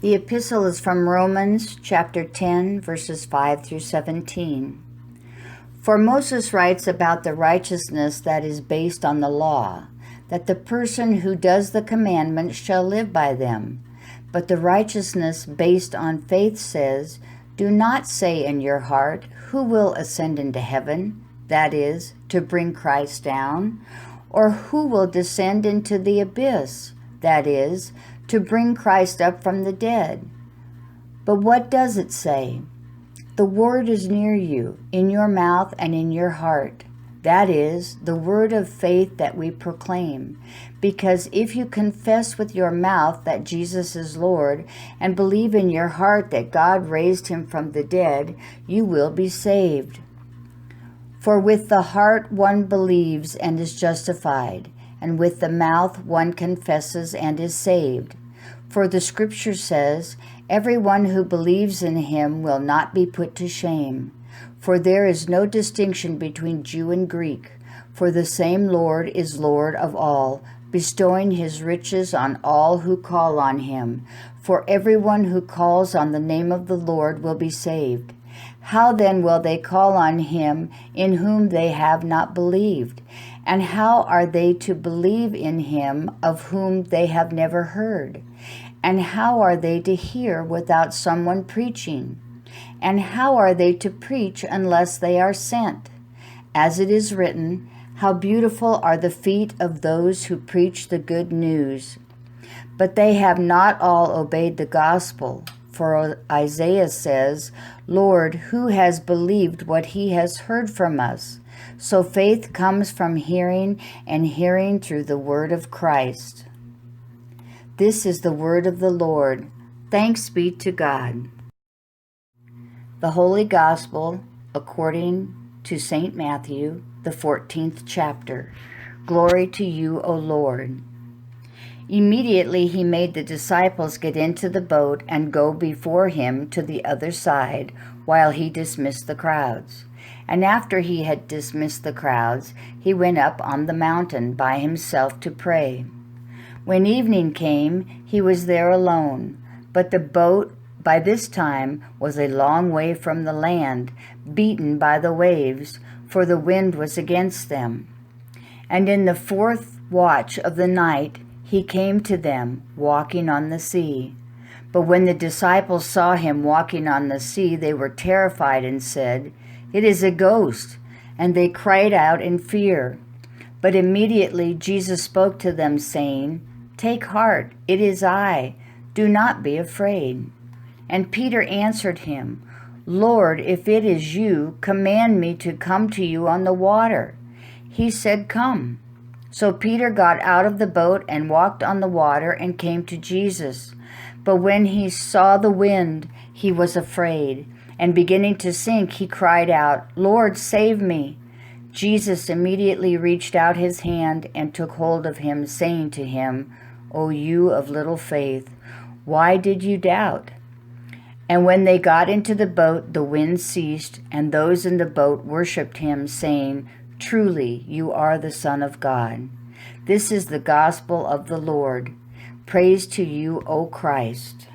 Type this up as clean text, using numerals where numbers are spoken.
The epistle is from Romans chapter 10, verses 5 through 17. For Moses writes about the righteousness that is based on the law, that the person who does the commandments shall live by them. But the righteousness based on faith says, do not say in your heart, who will ascend into heaven, that is, to bring Christ down, or who will descend into the abyss, that is, to bring Christ up from the dead. But what does it say? The word is near you, in your mouth and in your heart. That is, the word of faith that we proclaim. Because if you confess with your mouth that Jesus is Lord, and believe in your heart that God raised him from the dead, you will be saved. For with the heart one believes and is justified, and with the mouth one confesses and is saved. For the Scripture says, everyone who believes in him will not be put to shame. For there is no distinction between Jew and Greek, for the same Lord is Lord of all, bestowing his riches on all who call on him. For everyone who calls on the name of the Lord will be saved. How then will they call on him in whom they have not believed? And how are they to believe in him of whom they have never heard? And how are they to hear without someone preaching? And how are they to preach unless they are sent? As it is written, how beautiful are the feet of those who preach the good news. But they have not all obeyed the gospel. For Isaiah says, Lord, who has believed what he has heard from us? So faith comes from hearing, and hearing through the word of Christ. This is the word of the Lord. Thanks be to God. The Holy Gospel according to St. Matthew, the 14th chapter. Glory to you, O Lord. Immediately he made the disciples get into the boat and go before him to the other side, while he dismissed the crowds. And after he had dismissed the crowds, he went up on the mountain by himself to pray. When evening came, he was there alone, but the boat by this time was a long way from the land, beaten by the waves, for the wind was against them. And in the 4th watch of the night he came to them, walking on the sea. But when the disciples saw him walking on the sea, they were terrified and said, It is a ghost, and they cried out in fear. But immediately Jesus spoke to them, saying, Take heart, it is I, do not be afraid. And Peter answered him, Lord, if it is you, command me to come to you on the water. He said, Come. So Peter got out of the boat and walked on the water and came to Jesus. But when he saw the wind, he was afraid, and beginning to sink, he cried out, Lord, save me. Jesus immediately reached out his hand and took hold of him, saying to him, O you of little faith, why did you doubt? And when they got into the boat, the wind ceased, and those in the boat worshipped him, saying, Truly, you are the Son of God. This is the gospel of the Lord. Praise to you, O Christ.